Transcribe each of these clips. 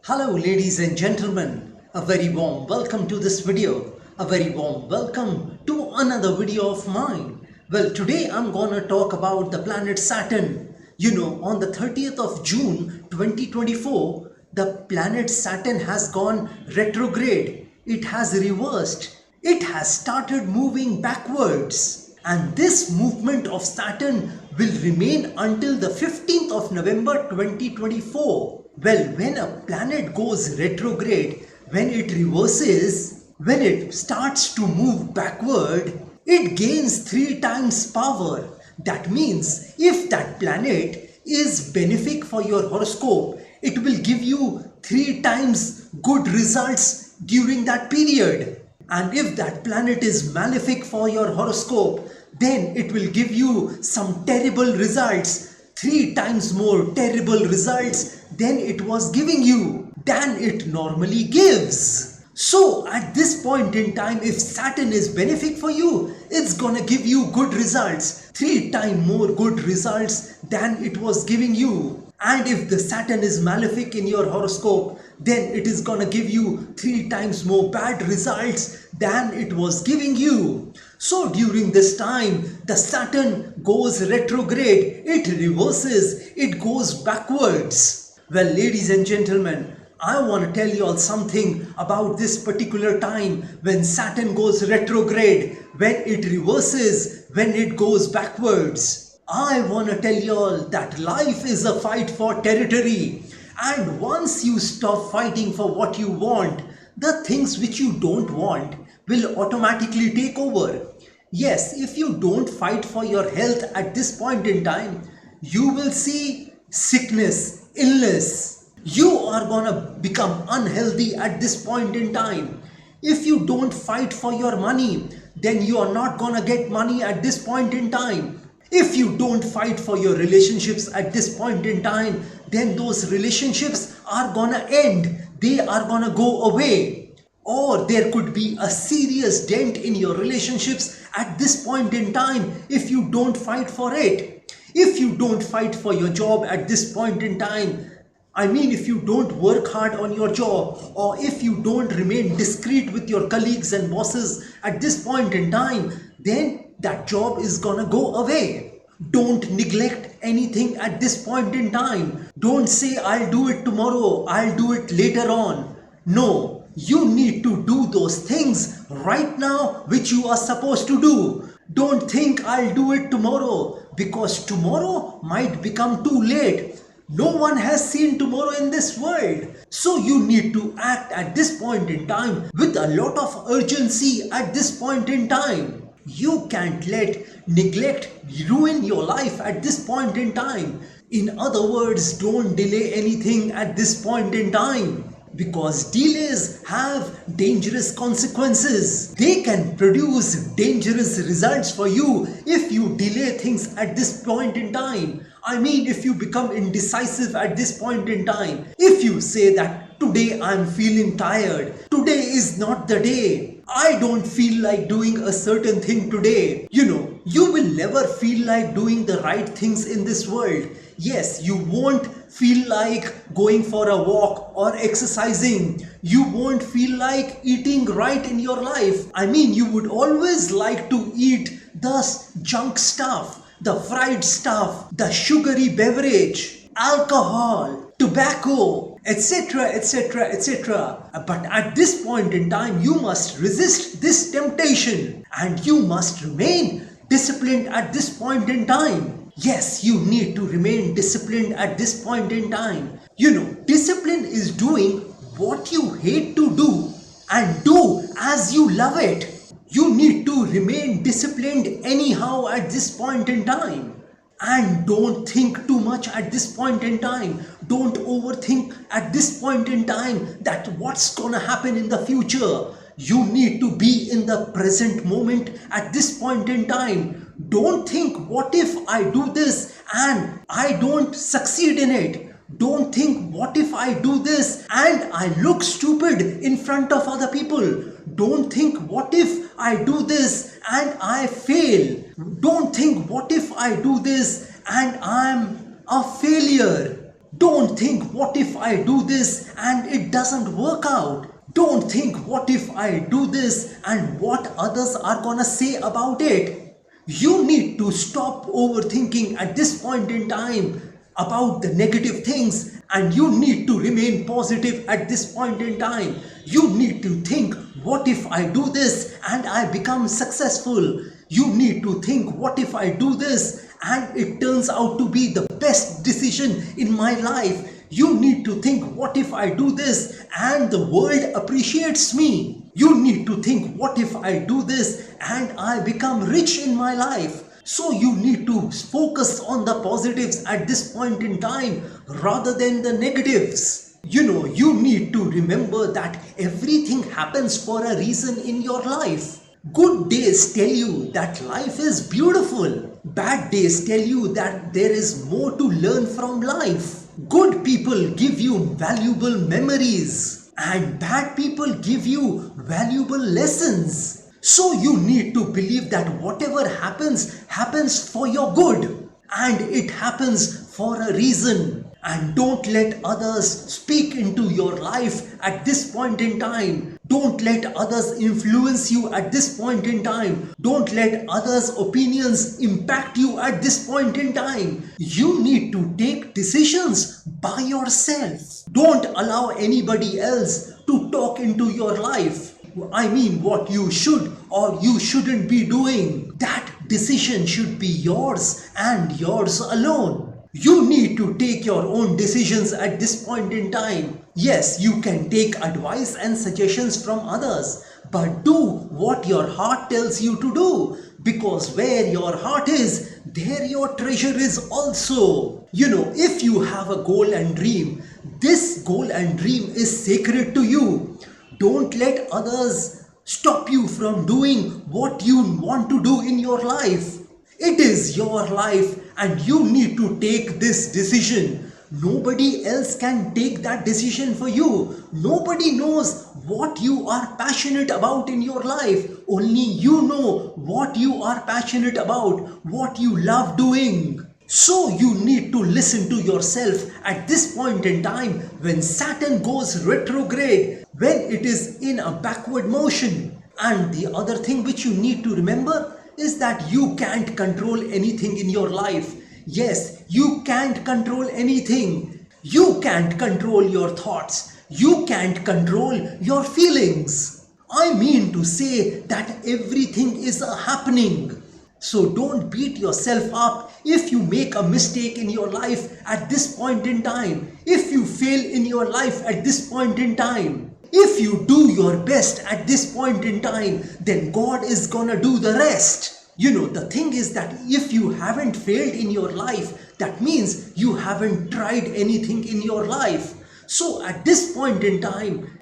Hello ladies and gentlemen, a very warm welcome to this video, a very warm welcome to another video of mine. Well, today I'm gonna talk about the planet Saturn. On the 30th of June 2024, the planet Saturn has gone retrograde. It has reversed. It has started moving backwards. And this movement of Saturn will remain until the 15th of November 2024. Well, when a planet goes retrograde, when it reverses, when it starts to move backward, it gains 3 times power. That means if that planet is benefic for your horoscope, it will give you 3 times good results during that period. And if that planet is malefic for your horoscope, then it will give you some terrible results, 3 times more terrible results than it was giving you, than it normally gives. So at this point in time, if Saturn is benefic for you, it's gonna give you good results, 3 times more good results than it was giving you. And if the Saturn is malefic in your horoscope, then it is gonna give you 3 times more bad results than it was giving you. So during this time, the Saturn goes retrograde, it reverses, it goes backwards. Well, ladies and gentlemen, I want to tell you all something about this particular time when Saturn goes retrograde, when it reverses, when it goes backwards. I want to tell you all that life is a fight for territory. And once you stop fighting for what you want, the things which you don't want will automatically take over. Yes, if you don't fight for your health at this point in time, you will see sickness, illness. You are gonna become unhealthy at this point in time. If you don't fight for your money, then you are not gonna get money at this point in time. If you don't fight for your relationships at this point in time, then those relationships are gonna end. They are gonna go away. Or there could be a serious dent in your relationships at this point in time if you don't fight for it. If you don't fight for your job at this point in time, if you don't work hard on your job, or if you don't remain discreet with your colleagues and bosses at this point in time, then that job is gonna go away. Don't neglect anything at this point in time. Don't say, I'll do it tomorrow, I'll do it later on. No, you need to do those things right now which you are supposed to do. Don't think I'll do it tomorrow, because tomorrow might become too late. No one has seen tomorrow in this world. So you need to act at this point in time with a lot of urgency at this point in time. You can't let neglect ruin your life at this point in time. In other words, don't delay anything at this point in time, because delays have dangerous consequences. They can produce dangerous results for you if you delay things at this point in time. If you become indecisive at this point in time, if you say that today I'm feeling tired, today is not the day, I don't feel like doing a certain thing today. You will never feel like doing the right things in this world. Yes, you won't feel like going for a walk or exercising. You won't feel like eating right in your life. You would always like to eat the junk stuff, the fried stuff, the sugary beverage, alcohol, tobacco, etc., etc., etc. But at this point in time, you must resist this temptation and you must remain disciplined at this point in time. Yes, you need to remain disciplined at this point in time. Discipline is doing what you hate to do and do as you love it. You need to remain disciplined anyhow at this point in time. And don't think too much at this point in time. Don't overthink at this point in time that what's gonna happen in the future. You need to be in the present moment at this point in time. Don't think, what if I do this and I don't succeed in it? Don't think, what if I do this and I look stupid in front of other people? Don't think, what if I do this and I fail? Don't think, what if I do this and I'm a failure? Don't think, what if I do this and it doesn't work out? Don't think, what if I do this and what others are gonna say about it? You need to stop overthinking at this point in time about the negative things, and you need to remain positive at this point in time. You need to think, what if I do this and I become successful? You need to think, what if I do this and it turns out to be the best decision in my life? You need to think, what if I do this and the world appreciates me? You need to think, what if I do this and I become rich in my life? So you need to focus on the positives at this point in time rather than the negatives. You need to remember that everything happens for a reason in your life. Good days tell you that life is beautiful. Bad days tell you that there is more to learn from life. Good people give you valuable memories, and bad people give you valuable lessons. So you need to believe that whatever happens, happens for your good, and it happens for a reason. And don't let others speak into your life at this point in time. Don't let others influence you at this point in time. Don't let others' opinions impact you at this point in time. You need to take decisions by yourself. Don't allow anybody else to talk into your life. I mean, what you should or you shouldn't be doing. That decision should be yours and yours alone. You need to take your own decisions at this point in time. Yes, you can take advice and suggestions from others, but do what your heart tells you to do, because where your heart is, there your treasure is also. If you have a goal and dream, this goal and dream is sacred to you. Don't let others stop you from doing what you want to do in your life. It is your life and you need to take this decision. Nobody else can take that decision for you. Nobody knows what you are passionate about in your life. Only you know what you are passionate about, what you love doing. So you need to listen to yourself at this point in time when Saturn goes retrograde, when it is in a backward motion. And the other thing which you need to remember is that you can't control anything in your life. Yes, you can't control anything. You can't control your thoughts. You can't control your feelings. I mean to say that everything is a happening. So don't beat yourself up if you make a mistake in your life at this point in time. If you fail in your life at this point in time. If you do your best at this point in time, then God is gonna do the rest. The thing is that if you haven't failed in your life, that means you haven't tried anything in your life. So at this point in time,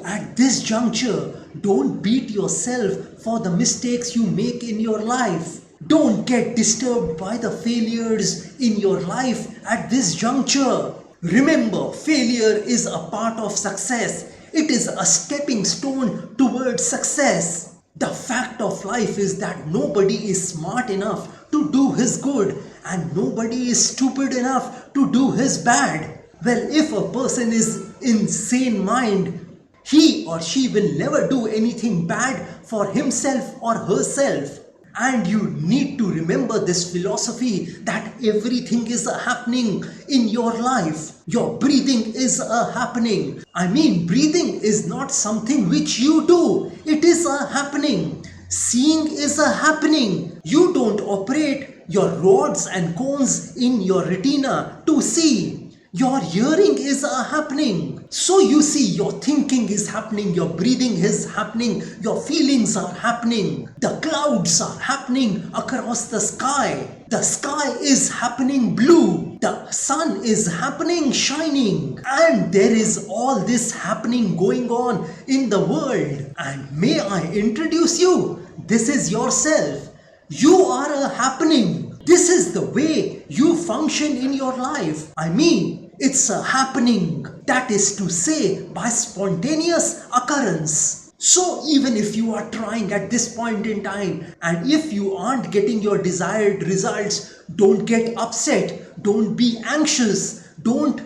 at this juncture, don't beat yourself for the mistakes you make in your life. Don't get disturbed by the failures in your life at this juncture. Remember, failure is a part of success. It is a stepping stone towards success. The fact of life is that nobody is smart enough to do his good and nobody is stupid enough to do his bad. Well, if a person is in sane mind, he or she will never do anything bad for himself or herself. And you need to remember this philosophy that everything is happening in your life. Your breathing is happening. I mean, breathing is not something which you do. It is happening. Seeing is happening. You don't operate your rods and cones in your retina to see. Your hearing is happening. So you see, your thinking is happening, your breathing is happening, your feelings are happening. The clouds are happening across the sky. The sky is happening blue. The sun is happening shining. And there is all this happening going on in the world. And may I introduce you? This is yourself. You are a happening. This is the way you function in your life. I mean, it's a happening. That is to say, by spontaneous occurrence. So even if you are trying at this point in time and if you aren't getting your desired results, don't get upset. Don't be anxious. Don't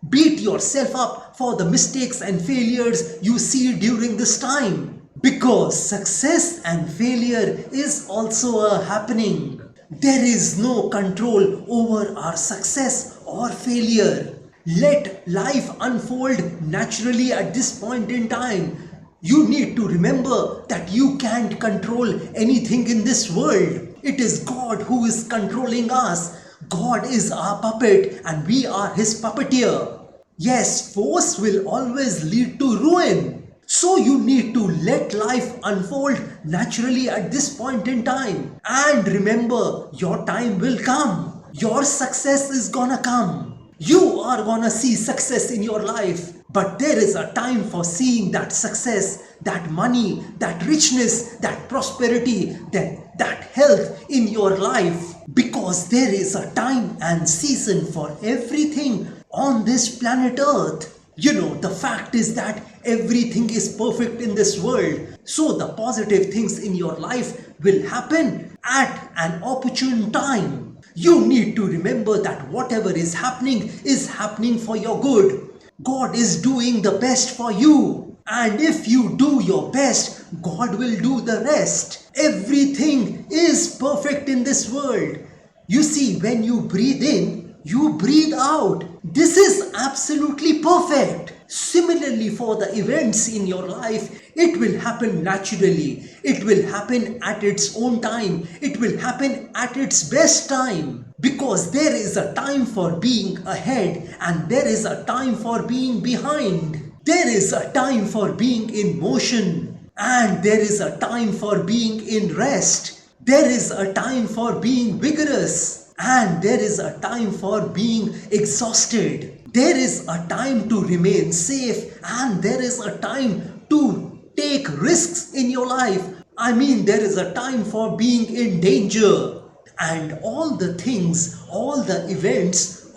Beat yourself up for the mistakes and failures you see during this time. Because success and failure is also a happening. There is no control over our success or failure. Let life unfold naturally at this point in time. You need to remember that you can't control anything in this world. It is God who is controlling us. God is our puppet and we are his puppeteer. Yes, force will always lead to ruin. So you need to let life unfold naturally at this point in time. And remember, your time will come. Your success is gonna come. You are gonna see success in your life. But there is a time for seeing that success, that money, that richness, that prosperity, that health in your life. Because there is a time and season for everything on this planet Earth. You know, the fact is that everything is perfect in this world. So the positive things in your life will happen at an opportune time. You need to remember that whatever is happening for your good. God is doing the best for you. And if you do your best, God will do the rest. Everything is perfect in this world. You see, when you breathe in, you breathe out. This is absolutely perfect. Similarly, for the events in your life, it will happen naturally. It will happen at its own time. It will happen at its best time. Because there is a time for being ahead and there is a time for being behind. There is a time for being in motion and there is a time for being in rest. There is a time for being vigorous and there is a time for being exhausted. There is a time to remain safe and there is a time to take risks in your life. I mean, there is a time for being in danger. And all the things, all the events,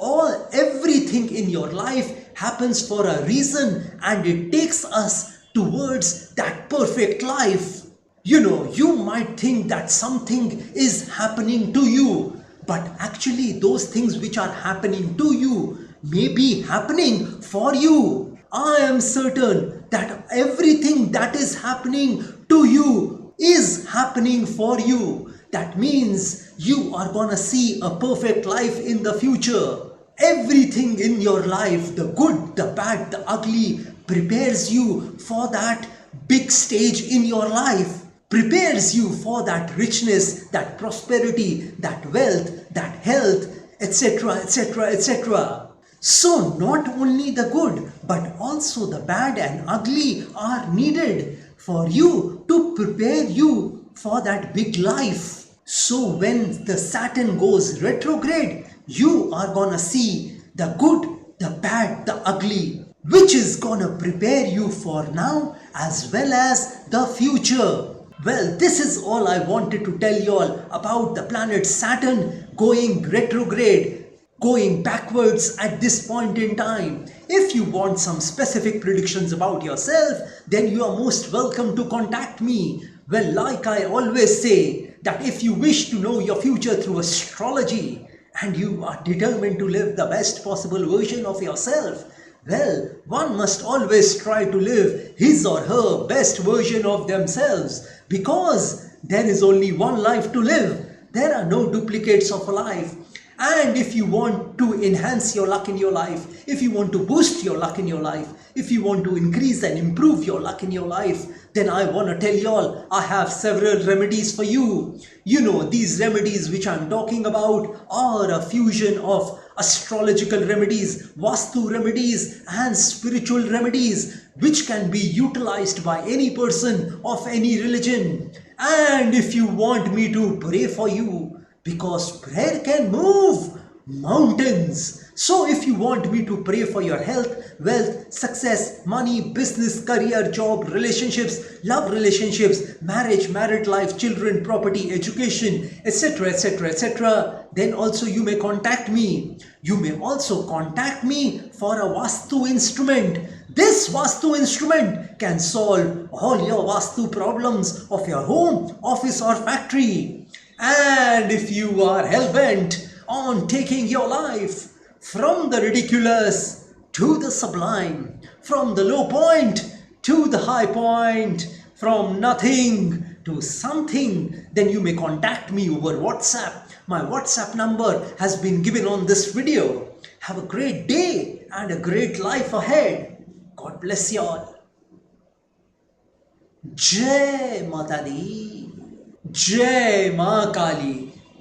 everything in your life happens for a reason and it takes us towards that perfect life. You know, you might think that something is happening to you, but actually those things which are happening to you may be happening for you. I am certain that everything that is happening to you is happening for you. That means you are gonna see a perfect life in the future. Everything in your life, the good, the bad, the ugly, prepares you for that big stage in your life. Prepares you for that richness, that prosperity, that wealth, that health, etc., etc., etc. So not only the good, but also the bad and ugly are needed for you to prepare you for that big life. So when the Saturn goes retrograde, you are gonna see the good, the bad, the ugly, which is gonna prepare you for now as well as the future. Well, this is all I wanted to tell you all about the planet Saturn going retrograde, going backwards at this point in time. If you want some specific predictions about yourself, then you are most welcome to contact me. Well, like I always say, that if you wish to know your future through astrology and you are determined to live the best possible version of yourself, well, one must always try to live his or her best version of themselves, because there is only one life to live. There are no duplicates of a life. And if you want to enhance your luck in your life, if you want to boost your luck in your life, if you want to increase and improve your luck in your life, then I want to tell you all, I have several remedies for you. You know, these remedies which I'm talking about are a fusion of astrological remedies, Vastu remedies and spiritual remedies, which can be utilized by any person of any religion. And if you want me to pray for you, because prayer can move mountains. So if you want me to pray for your health, wealth, success, money, business, career, job, relationships, love relationships, marriage, married life, children, property, education, etc., etc., etc., then also you may contact me. You may also contact me for a Vastu instrument. This Vastu instrument can solve all your Vastu problems of your home, office or factory. And if you are hell-bent on taking your life from the ridiculous to the sublime, from the low point to the high point, from nothing to something, then you may contact me over WhatsApp. My WhatsApp number has been given on this video. Have a great day and a great life ahead. God bless you all. Jai Mata Di. Jai Ma Kali.